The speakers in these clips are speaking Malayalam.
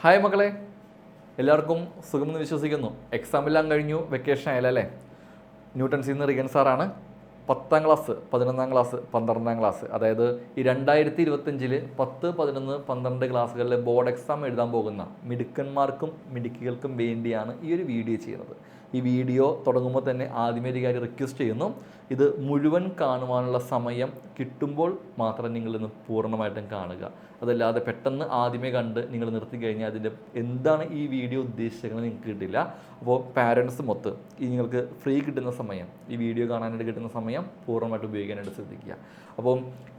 ഹായ് മക്കളെ, എല്ലാവർക്കും സുഖമെന്ന് വിശ്വസിക്കുന്നു. എക്സാമെല്ലാം കഴിഞ്ഞു, വെക്കേഷൻ ആയാലല്ലേ. ന്യൂട്ടൻസിൽ നിന്ന് റിഗൻ സാറാണ്. 10ാം ക്ലാസ്, 11ാം ക്ലാസ്, 12ാം ക്ലാസ്, അതായത് ഈ 2025 10, 11, 12 ക്ലാസ്സുകളിലെ ബോർഡ് എക്സാം എഴുതാൻ പോകുന്ന മിടുക്കന്മാർക്കും മിടുക്കികൾക്കും വേണ്ടിയാണ് ഈ ഒരു വീഡിയോ ചെയ്യുന്നത്. ഈ വീഡിയോ തുടങ്ങുമ്പോൾ തന്നെ ആദ്യമേ ഒരു കാര്യം റിക്വസ്റ്റ് ചെയ്യുന്നു, ഇത് മുഴുവൻ കാണുവാനുള്ള സമയം കിട്ടുമ്പോൾ മാത്രം നിങ്ങളിന്ന് പൂർണ്ണമായിട്ടും കാണുക. അതല്ലാതെ പെട്ടെന്ന് ആദ്യമേ കണ്ട് നിങ്ങൾ നിർത്തി കഴിഞ്ഞാൽ അതിൻ്റെ എന്താണ് ഈ വീഡിയോ ഉദ്ദേശിച്ചത് നിങ്ങൾക്ക് കിട്ടില്ല. അപ്പോൾ പാരൻസ് മൊത്ത് ഈ നിങ്ങൾക്ക് ഫ്രീ കിട്ടുന്ന സമയം, ഈ വീഡിയോ കാണാനായിട്ട് കിട്ടുന്ന സമയം പൂർണ്ണമായിട്ട് ഉപയോഗിക്കാനായിട്ട് ശ്രദ്ധിക്കുക. അപ്പോൾ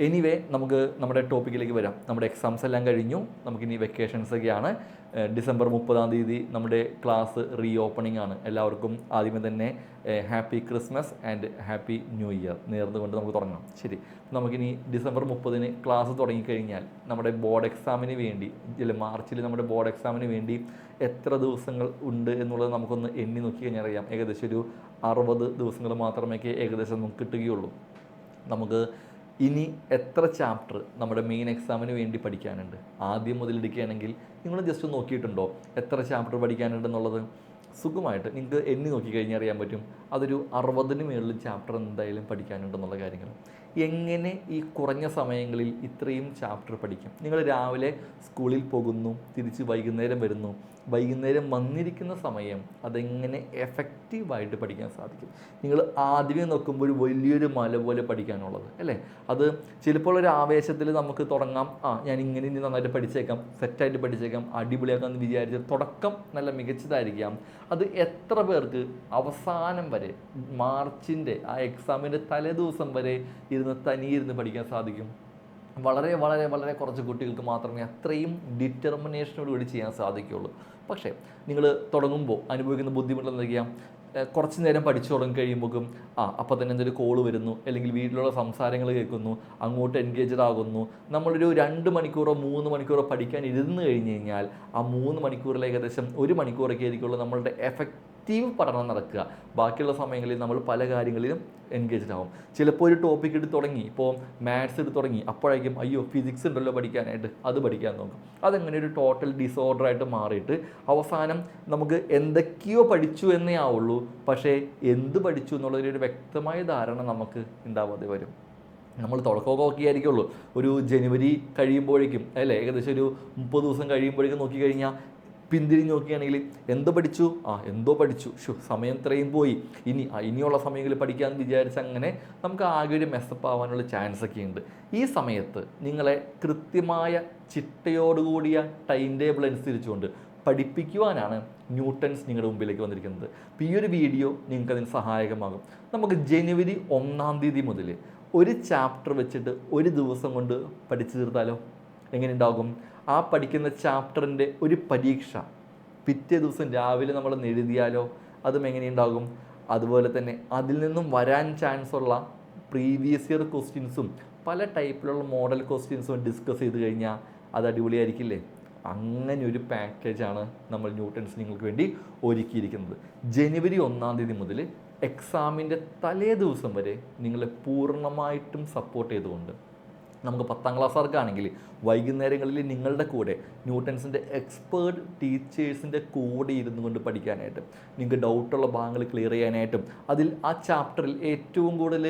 എനിവേ നമുക്ക് നമ്മുടെ ടോപ്പിക്കിലേക്ക് വരാം. നമ്മുടെ എക്സാംസ് എല്ലാം കഴിഞ്ഞു, നമുക്കിനി വെക്കേഷൻസൊക്കെയാണ്. ഡിസംബർ 30 നമ്മുടെ ക്ലാസ് റീ ഓപ്പണിംഗ് ആണ്. എല്ലാവർക്കും ആദ്യമേ തന്നെ happy Christmas and happy new year നേർന്നുകൊണ്ട് നമുക്ക് തുടങ്ങാം. ശരി, നമുക്കിനി ഡിസംബർ 30 ക്ലാസ് തുടങ്ങിക്കഴിഞ്ഞാൽ നമ്മുടെ ബോർഡ് എക്സാമിന് വേണ്ടി, മാർച്ചിൽ നമ്മുടെ ബോർഡ് എക്സാമിന് വേണ്ടി എത്ര ദിവസങ്ങൾ ഉണ്ട് എന്നുള്ളത് നമുക്കൊന്ന് എണ്ണി നോക്കി കഴിഞ്ഞാൽ അറിയാം. ഏകദേശം ഒരു 60 ദിവസങ്ങൾ മാത്രമേ ഏകദേശം നമുക്ക് കിട്ടുകയുള്ളൂ. നമുക്ക് ഇനി എത്ര ചാപ്റ്റർ നമ്മുടെ മെയിൻ എക്സാമിന് വേണ്ടി പഠിക്കാനുണ്ട്? ആദ്യം മുതൽ എടുക്കുകയാണെങ്കിൽ നിങ്ങൾ ജസ്റ്റ് നോക്കിയിട്ടുണ്ടോ എത്ര ചാപ്റ്റർ പഠിക്കാനുണ്ടെന്നുള്ളത്? സുഖമായിട്ട് നിങ്ങൾക്ക് എണ്ണി നോക്കിക്കഴിഞ്ഞാൽ അറിയാൻ പറ്റും. അതൊരു 60ന് മുകളിൽ ചാപ്റ്റർ എന്തായാലും പഠിക്കാനുണ്ടെന്നുള്ള കാര്യങ്ങൾ. എങ്ങനെ ഈ കുറഞ്ഞ സമയങ്ങളിൽ ഇത്രയും ചാപ്റ്റർ പഠിക്കും? നിങ്ങൾ രാവിലെ സ്കൂളിൽ പോകുന്നു, തിരിച്ച് വൈകുന്നേരം വരുന്നു, വൈകുന്നേരം വന്നിരിക്കുന്ന സമയം അതെങ്ങനെ എഫക്റ്റീവായിട്ട് പഠിക്കാൻ സാധിക്കും? നിങ്ങൾ ആദ്യമേ നോക്കുമ്പോൾ വലിയൊരു മല പോലെ പഠിക്കാനുള്ളത് അല്ലേ? അത് ചിലപ്പോൾ ഒരു ആവേശത്തിൽ നമുക്ക് തുടങ്ങാം, ഞാൻ ഇങ്ങനെ ഇനി നന്നായിട്ട് പഠിച്ചേക്കാം, സെറ്റായിട്ട് പഠിച്ചേക്കാം, അടിപൊളിയാക്കാമെന്ന് വിചാരിച്ച് തുടക്കം നല്ല മികച്ചതായിരിക്കാം. അത് എത്ര പേർക്ക് അവസാനം വരെ മാർച്ചിൻ്റെ ആ എക്സാമിൻ്റെ തലേദിവസം വരെ തനിയിരുന്ന് പഠിക്കാൻ സാധിക്കും? വളരെ വളരെ വളരെ കുറച്ച് കുട്ടികൾക്ക് മാത്രമേ അത്രയും ഡിറ്റർമിനേഷനോടുകൂടി ചെയ്യാൻ സാധിക്കുകയുള്ളൂ. പക്ഷേ നിങ്ങൾ തുടങ്ങുമ്പോൾ അനുഭവിക്കുന്ന ബുദ്ധിമുട്ട് എന്തൊക്കെയാണ്? കുറച്ച് നേരം പഠിച്ചു തുടങ്ങി കഴിയുമ്പോഴേക്കും അപ്പോൾ തന്നെ എന്തൊരു കോള് വരുന്നു, അല്ലെങ്കിൽ വീട്ടിലുള്ള സംസാരങ്ങൾ കേൾക്കുന്നു, അങ്ങോട്ട് എൻഗേജഡ് ആകുന്നു. നമ്മളൊരു 2 മണിക്കൂറോ 3 മണിക്കൂറോ പഠിക്കാൻ ഇരുന്ന് കഴിഞ്ഞ് കഴിഞ്ഞാൽ ആ 3 മണിക്കൂറിൽ ഏകദേശം 1 മണിക്കൂറൊക്കെ ആയിരിക്കുള്ളൂ നമ്മളുടെ എഫക്റ്റീവ് പഠനം നടക്കുക. ബാക്കിയുള്ള സമയങ്ങളിൽ നമ്മൾ പല കാര്യങ്ങളിലും എൻഗേജ്ഡ് ആവും. ചിലപ്പോൾ ഒരു ടോപ്പിക് എടുത്ത് തുടങ്ങി, ഇപ്പോൾ മാത്സ് എടുത്ത് തുടങ്ങി, അപ്പോഴേക്കും അയ്യോ ഫിസിക്സ് ഉണ്ടല്ലോ പഠിക്കാനായിട്ട്, അത് പഠിക്കാൻ നോക്കും. അതങ്ങനെ ഒരു ടോട്ടൽ ഡിസോർഡറായിട്ട് മാറിയിട്ട് അവസാനം നമുക്ക് എന്തൊക്കെയോ പഠിച്ചു എന്നേ ആവുള്ളൂ, പക്ഷേ എന്ത് പഠിച്ചു എന്നുള്ളതിനൊരു വ്യക്തമായ ധാരണ നമുക്ക് ഉണ്ടാവാതെ വരും. നമ്മൾ തുടക്കമൊക്കെ ഒക്കെ ആയിരിക്കുള്ളൂ. ഒരു ജനുവരി കഴിയുമ്പോഴേക്കും അല്ലേ, ഏകദേശം ഒരു 30 ദിവസം കഴിയുമ്പോഴേക്കും നോക്കിക്കഴിഞ്ഞാൽ പിന്തിരിഞ്ഞ് നോക്കുകയാണെങ്കിൽ എന്തോ പഠിച്ചു, എന്തോ പഠിച്ചു, സമയം ഇത്രയും പോയി, ഇനിയുള്ള സമയങ്ങളിൽ പഠിക്കാമെന്ന് വിചാരിച്ച് അങ്ങനെ നമുക്ക് ആകെ ഒരു മെസ്സപ്പ് ആവാനുള്ള ചാൻസ് ഒക്കെ ഉണ്ട്. ഈ സമയത്ത് നിങ്ങളെ കൃത്യമായ ചിട്ടയോടുകൂടിയ ടൈം ടേബിൾ അനുസരിച്ചുകൊണ്ട് പഠിപ്പിക്കുവാനാണ് ന്യൂട്ടൻസ് നിങ്ങളുടെ മുമ്പിലേക്ക് വന്നിരിക്കുന്നത്. അപ്പോൾ ഈ ഒരു വീഡിയോ നിങ്ങൾക്ക് അതിന് സഹായകമാകും. നമുക്ക് ജനുവരി 1 മുതൽ ഒരു ചാപ്റ്റർ വെച്ചിട്ട് ഒരു ദിവസം കൊണ്ട് പഠിച്ചു തീർത്താലോ? എങ്ങനെ ഉണ്ടാകും? ആ പഠിക്കുന്ന ചാപ്റ്ററിൻ്റെ ഒരു പരീക്ഷ പിറ്റേ ദിവസം രാവിലെ നമ്മൾ എഴുതിയാലോ? അതും എങ്ങനെയുണ്ടാകും? അതുപോലെ തന്നെ അതിൽ നിന്നും വരാൻ ചാൻസ് ഉള്ള പ്രീവിയസ് ഇയർ ക്വസ്റ്റ്യൻസും പല ടൈപ്പിലുള്ള മോഡൽ ക്വസ്റ്റ്യൻസും ഡിസ്കസ് ചെയ്ത് കഴിഞ്ഞാൽ അത് അടിപൊളിയായിരിക്കില്ലേ? അങ്ങനെ ഒരു പാക്കേജാണ് നമ്മൾ ന്യൂട്ടൻസ് നിങ്ങൾക്ക് വേണ്ടി ഒരുക്കിയിരിക്കുന്നത്. ജനുവരി 1 മുതൽ എക്സാമിൻ്റെ തലേ ദിവസം വരെ നിങ്ങളെ പൂർണ്ണമായിട്ടും സപ്പോർട്ട് ചെയ്തുകൊണ്ട് നമുക്ക് 10ാം ക്ലാസ്സുകാർക്കാണെങ്കിൽ വൈകുന്നേരങ്ങളിൽ നിങ്ങളുടെ കൂടെ ന്യൂട്ടൻസിൻ്റെ എക്സ്പേർട്ട് ടീച്ചേഴ്സിൻ്റെ കൂടെ ഇരുന്നു കൊണ്ട് പഠിക്കാനായിട്ട്, നിങ്ങൾക്ക് ഡൗട്ടുള്ള ഭാഗങ്ങൾ ക്ലിയർ ചെയ്യാനായിട്ടും, അതിൽ ആ ചാപ്റ്ററിൽ ഏറ്റവും കൂടുതൽ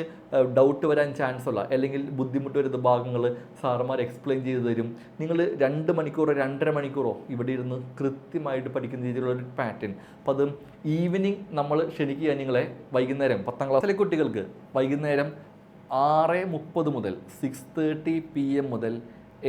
ഡൗട്ട് വരാൻ ചാൻസ് ഉള്ള അല്ലെങ്കിൽ ബുദ്ധിമുട്ട് വരുന്ന ഭാഗങ്ങൾ സാറുമാർ എക്സ്പ്ലെയിൻ ചെയ്തു തരും. നിങ്ങൾ 2 മണിക്കൂറോ 2.5 മണിക്കൂറോ ഇവിടെ ഇരുന്ന് കൃത്യമായിട്ട് പഠിക്കുന്ന രീതിയിലുള്ളൊരു പാറ്റേൺ. അപ്പോൾ അത് ഈവനിങ് നമ്മൾ ക്ഷണിക്കുക നിങ്ങളെ. വൈകുന്നേരം 10ാം ക്ലാസ്സിലെ കുട്ടികൾക്ക് വൈകുന്നേരം 6:30 മുതൽ 6:30 PM മുതൽ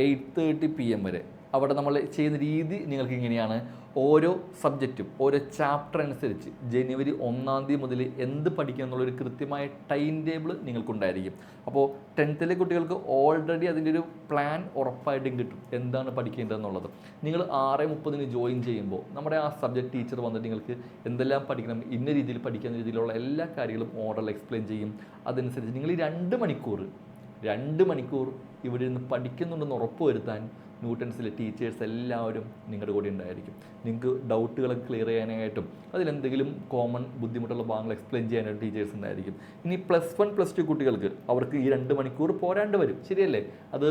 8:30 PM വരെ അവിടെ നമ്മൾ ചെയ്യുന്ന രീതി നിങ്ങൾക്ക് ഇങ്ങനെയാണ്. ഓരോ സബ്ജക്റ്റും ഓരോ ചാപ്റ്റർ അനുസരിച്ച് ജനുവരി 1 മുതൽ എന്ത് പഠിക്കുക എന്നുള്ളൊരു കൃത്യമായ ടൈം ടേബിൾ നിങ്ങൾക്കുണ്ടായിരിക്കും. അപ്പോൾ 10th കുട്ടികൾക്ക് ഓൾറെഡി അതിൻ്റെ ഒരു പ്ലാൻ ഉറപ്പായിട്ടും കിട്ടും, എന്താണ് പഠിക്കേണ്ടതെന്നുള്ളത്. നിങ്ങൾ 6:30 ജോയിൻ ചെയ്യുമ്പോൾ നമ്മുടെ ആ സബ്ജക്റ്റ് ടീച്ചർ വന്നിട്ട് നിങ്ങൾക്ക് എന്തെല്ലാം പഠിക്കണം, ഇന്ന രീതിയിൽ പഠിക്കുന്ന രീതിയിലുള്ള എല്ലാ കാര്യങ്ങളും ഓർഡറിൽ എക്സ്പ്ലെയിൻ ചെയ്യും. അതനുസരിച്ച് നിങ്ങൾ ഈ 2 മണിക്കൂർ ഇവിടെ നിന്ന് പഠിക്കുന്നുണ്ടെന്ന് ഉറപ്പുവരുത്താൻ ന്യൂട്ടൻസിലെ ടീച്ചേഴ്സ് എല്ലാവരും നിങ്ങളുടെ കൂടെ ഉണ്ടായിരിക്കും. നിങ്ങൾക്ക് ഡൗട്ടുകളൊക്കെ ക്ലിയർ ചെയ്യാനായിട്ടും അതിലെന്തെങ്കിലും കോമൺ ബുദ്ധിമുട്ടുള്ള ഭാഗങ്ങൾ എക്സ്പ്ലെയിൻ ചെയ്യാനായിട്ട് ടീച്ചേഴ്സ് ഉണ്ടായിരിക്കും. ഇനി +1 +2 കുട്ടികൾക്ക് അവർക്ക് ഈ 2 മണിക്കൂർ പോരാണ്ട് വരും, ശരിയല്ലേ? അത്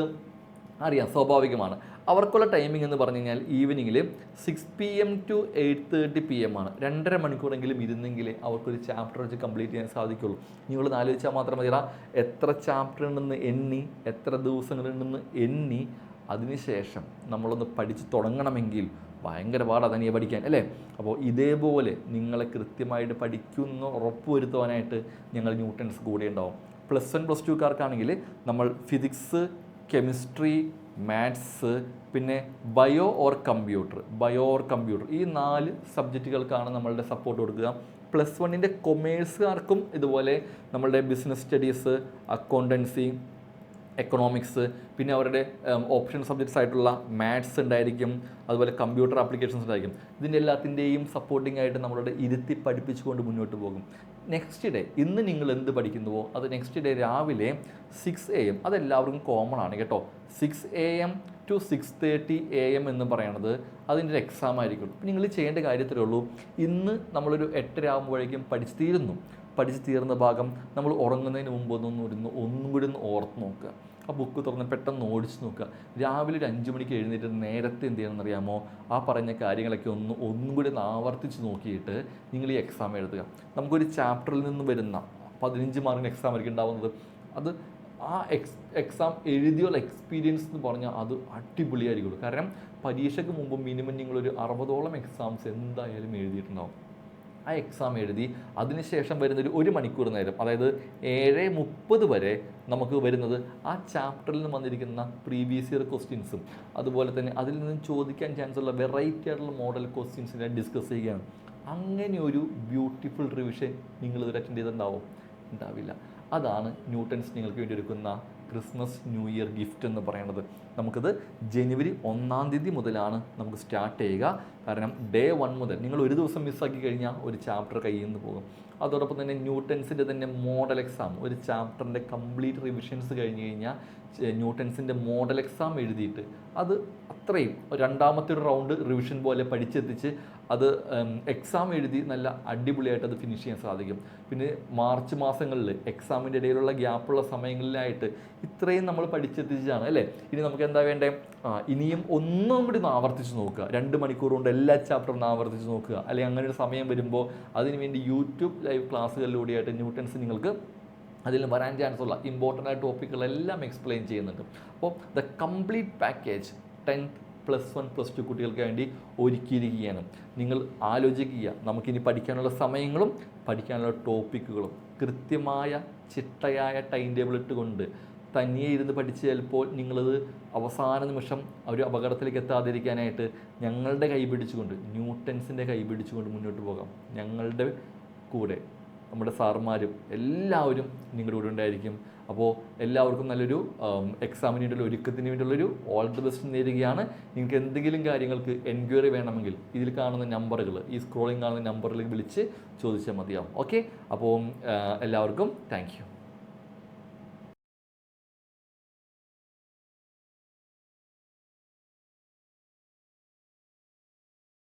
അറിയാം, സ്വാഭാവികമാണ്. അവർക്കുള്ള ടൈമിംഗ് എന്ന് പറഞ്ഞു കഴിഞ്ഞാൽ ഈവനിങ്ങിൽ 6 PM to 8:30 PM ആണ്. 2.5 മണിക്കൂറെങ്കിലും ഇരുന്നെങ്കിലേ അവർക്കൊരു ചാപ്റ്റർ വെച്ച് കംപ്ലീറ്റ് ചെയ്യാൻ സാധിക്കുള്ളൂ. നിങ്ങൾ ആലോചിച്ചാൽ മാത്രം മതിടാ, എത്ര ചാപ്റ്റർ ഉണ്ടെന്ന് എണ്ണി, എത്ര ദിവസങ്ങളുണ്ടെന്ന് എണ്ണി, അതിനുശേഷം നമ്മളൊന്ന് പഠിച്ച് തുടങ്ങണമെങ്കിൽ ഭയങ്കര പാടാണ് തനിയെ പഠിക്കാൻ അല്ലേ. അപ്പോൾ ഇതേപോലെ നിങ്ങളെ കൃത്യമായിട്ട് പഠിക്കുന്ന ഉറപ്പുവരുത്തുവാനായിട്ട് ഞങ്ങൾ ന്യൂട്ടൺസ് കൂടെ ഉണ്ടാവും. +1 +2കാർക്കാണെങ്കിൽ നമ്മൾ ഫിസിക്സ്, കെമിസ്ട്രി, മാത്സ്, പിന്നെ ബയോ ഓർ കമ്പ്യൂട്ടർ ഈ 4 സബ്ജക്റ്റുകൾക്കാണ് നമ്മളുടെ സപ്പോർട്ട് കൊടുക്കുക. +1ൻ്റെ കൊമേഴ്സുകാർക്കും ഇതുപോലെ നമ്മളുടെ ബിസിനസ് സ്റ്റഡീസ്, അക്കൗണ്ടൻസി, എക്കണോമിക്സ്, പിന്നെ അവരുടെ ഓപ്ഷൻ സബ്ജക്ട്സ് ആയിട്ടുള്ള മാത്സ് ഉണ്ടായിരിക്കും, അതുപോലെ കമ്പ്യൂട്ടർ ആപ്ലിക്കേഷൻസ് ഉണ്ടായിരിക്കും. ഇതിൻ്റെ എല്ലാത്തിൻ്റെയും സപ്പോർട്ടിംഗ് ആയിട്ട് നമ്മളുടെ ഇരുത്തി പഠിപ്പിച്ചുകൊണ്ട് മുന്നോട്ട് പോകും. നെക്സ്റ്റ് ഡേ ഇന്ന് നിങ്ങൾ എന്ത് പഠിക്കുന്നുവോ അത് നെക്സ്റ്റ് ഡേ രാവിലെ 6 AM, അതെല്ലാവർക്കും കോമൺ ആണ് കേട്ടോ. 6 AM to 6:30 AM എന്ന് പറയുന്നത് അതിൻ്റെ ഒരു എക്സാം ആയിരിക്കും. നിങ്ങൾ ചെയ്യേണ്ട കാര്യത്തിലേ ഉള്ളൂ, ഇന്ന് നമ്മളൊരു 8:30 ആകുമ്പോഴേക്കും പഠിച്ച് തീർന്ന ഭാഗം നമ്മൾ ഉറങ്ങുന്നതിന് മുമ്പ് ഒന്നും കൂടി ഒന്ന് ഓർത്ത് നോക്കുക. ആ ബുക്ക് തുറന്ന് പെട്ടെന്ന് ഓടിച്ച് നോക്കുക. രാവിലെ ഒരു 5 മണിക്ക് എഴുന്നേറ്റ് നേരത്തെ എന്ത് ചെയ്യണമെന്ന് അറിയാമോ, ആ പറഞ്ഞ കാര്യങ്ങളൊക്കെ ഒന്നും കൂടി ഒന്ന് ആവർത്തിച്ച് നോക്കിയിട്ട് നിങ്ങൾ ഈ എക്സാം എഴുതുക. നമുക്കൊരു ചാപ്റ്ററിൽ നിന്ന് വരുന്ന 15 മാർക്കിന് എക്സാം ആയിരിക്കും ഉണ്ടാവുന്നത്. അത് ആ എക്സാം എഴുതിയുള്ള എക്സ്പീരിയൻസ് എന്ന് പറഞ്ഞാൽ അത് അടിപൊളിയായിരിക്കുള്ളൂ. കാരണം പരീക്ഷയ്ക്ക് മുമ്പ് മിനിമം നിങ്ങളൊരു 60ഓളം എക്സാംസ് എന്തായാലും എഴുതിയിട്ടുണ്ടാവും. ആ എക്സാം എഴുതി അതിനുശേഷം വരുന്നൊരു 1 മണിക്കൂർ നേരം, അതായത് 7:30 വരെ നമുക്ക് വരുന്നത് ആ ചാപ്റ്ററിൽ നിന്ന് വന്നിരിക്കുന്ന പ്രീവിയസ് ഇയർ ക്വസ്റ്റ്യൻസും അതുപോലെ തന്നെ അതിൽ നിന്നും ചോദിക്കാൻ ചാൻസ് ഉള്ള വെറൈറ്റി ആയിട്ടുള്ള മോഡൽ ക്വസ്റ്റ്യൻസിനെ ഡിസ്കസ് ചെയ്യുകയാണ്. അങ്ങനെ ഒരു ബ്യൂട്ടിഫുൾ റിവിഷൻ നിങ്ങൾ ഇതുവരെ അറ്റൻഡ് ചെയ്തിട്ടുണ്ടാവില്ല. അതാണ് ന്യൂട്ടൺസ് നിങ്ങൾക്ക് വേണ്ടി ഒരുക്കുന്ന ക്രിസ്മസ് ന്യൂ ഇയർ ഗിഫ്റ്റ് എന്ന് പറയുന്നത്. നമുക്കത് ജനുവരി 1-ാം തീയതി മുതലാണ് നമുക്ക് സ്റ്റാർട്ട് ചെയ്യുക. കാരണം ഡേ 1 മുതൽ നിങ്ങൾ ഒരു ദിവസം മിസ്സാക്കി കഴിഞ്ഞാൽ ഒരു ചാപ്റ്റർ കയ്യിൽ നിന്ന് പോകും. അതോടൊപ്പം തന്നെ ന്യൂട്ടൺസിൻ്റെ തന്നെ മോഡൽ എക്സാം, ഒരു ചാപ്റ്ററിൻ്റെ കംപ്ലീറ്റ് റിവിഷൻസ് കഴിഞ്ഞ് കഴിഞ്ഞാൽ ന്യൂട്ടൺസിൻ്റെ മോഡൽ എക്സാം എഴുതിയിട്ട് അത് അത്രയും രണ്ടാമത്തെ ഒരു റൗണ്ട് റിവിഷൻ പോലെ പഠിച്ചെത്തിച്ച് അത് എക്സാം എഴുതി നല്ല അടിപൊളിയായിട്ട് അത് ഫിനിഷ് ചെയ്യാൻ സാധിക്കും. പിന്നെ മാർച്ച് മാസങ്ങളിൽ എക്സാമിൻ്റെ ഇടയിലുള്ള ഗ്യാപ്പുള്ള സമയങ്ങളിലായിട്ട് ഇത്രയും നമ്മൾ പഠിച്ചെത്തിച്ചാണ് അല്ലേ. ഇനി നമുക്ക് എന്താ വേണ്ടേ, ഇനിയും ഒന്നും കൂടി ഒന്ന് ആവർത്തിച്ച് നോക്കുക. 2 മണിക്കൂർ കൊണ്ട് എല്ലാ ചാപ്റ്ററും ഒന്ന് ആവർത്തിച്ച് നോക്കുക. അല്ലെങ്കിൽ അങ്ങനെ ഒരു സമയം വരുമ്പോൾ അതിനുവേണ്ടി യൂട്യൂബ് ലൈവ് ക്ലാസ്സുകളിലൂടെയായിട്ട് ന്യൂട്ടൺസ് നിങ്ങൾക്ക് അതിൽ വരാൻ ചാൻസ് ഉള്ള ഇമ്പോർട്ടൻ്റ് ആയ ടോപ്പിക്കുകളെല്ലാം എക്സ്പ്ലെയിൻ ചെയ്യുന്നുണ്ട്. അപ്പോൾ ദ കംപ്ലീറ്റ് പാക്കേജ് 10th +1 +2 കുട്ടികൾക്ക് വേണ്ടി ഒരുക്കിയിരിക്കുകയാണ്. നിങ്ങൾ ആലോചിക്കുക, നമുക്കിനി പഠിക്കാനുള്ള സമയങ്ങളും പഠിക്കാനുള്ള ടോപ്പിക്കുകളും കൃത്യമായ ചിട്ടയായ ടൈം ടേബിൾ ഇട്ടുകൊണ്ട് തനിയെ ഇരുന്ന് പഠിച്ച് ചിലപ്പോൾ നിങ്ങളത് അവസാന നിമിഷം ഒരു അപകടത്തിലേക്ക് എത്താതിരിക്കാനായിട്ട് ഞങ്ങളുടെ കൈ പിടിച്ചുകൊണ്ട്, ന്യൂട്ടൺസിൻ്റെ കൈ പിടിച്ചുകൊണ്ട് മുന്നോട്ട് പോകാം. ഞങ്ങളുടെ കൂടെ നമ്മുടെ സാറുമാരും എല്ലാവരും നിങ്ങളുടെ കൂടെ ഉണ്ടായിരിക്കും. അപ്പോൾ എല്ലാവർക്കും നല്ലൊരു എക്സാമിന് വേണ്ടിയുള്ള ഒരുക്കത്തിന് വേണ്ടിയുള്ളൊരു ഓൾ ദി ബെസ്റ്റ് നേരുകയാണ്. നിങ്ങൾക്ക് എന്തെങ്കിലും കാര്യങ്ങൾക്ക് എൻക്വയറി വേണമെങ്കിൽ ഇതിൽ കാണുന്ന നമ്പറുകൾ, ഈ സ്ക്രോളിംഗ് കാണുന്ന നമ്പറിലേക്ക് വിളിച്ച് ചോദിച്ചാൽ മതിയാവും. ഓക്കെ, അപ്പോൾ എല്ലാവർക്കും താങ്ക് യു.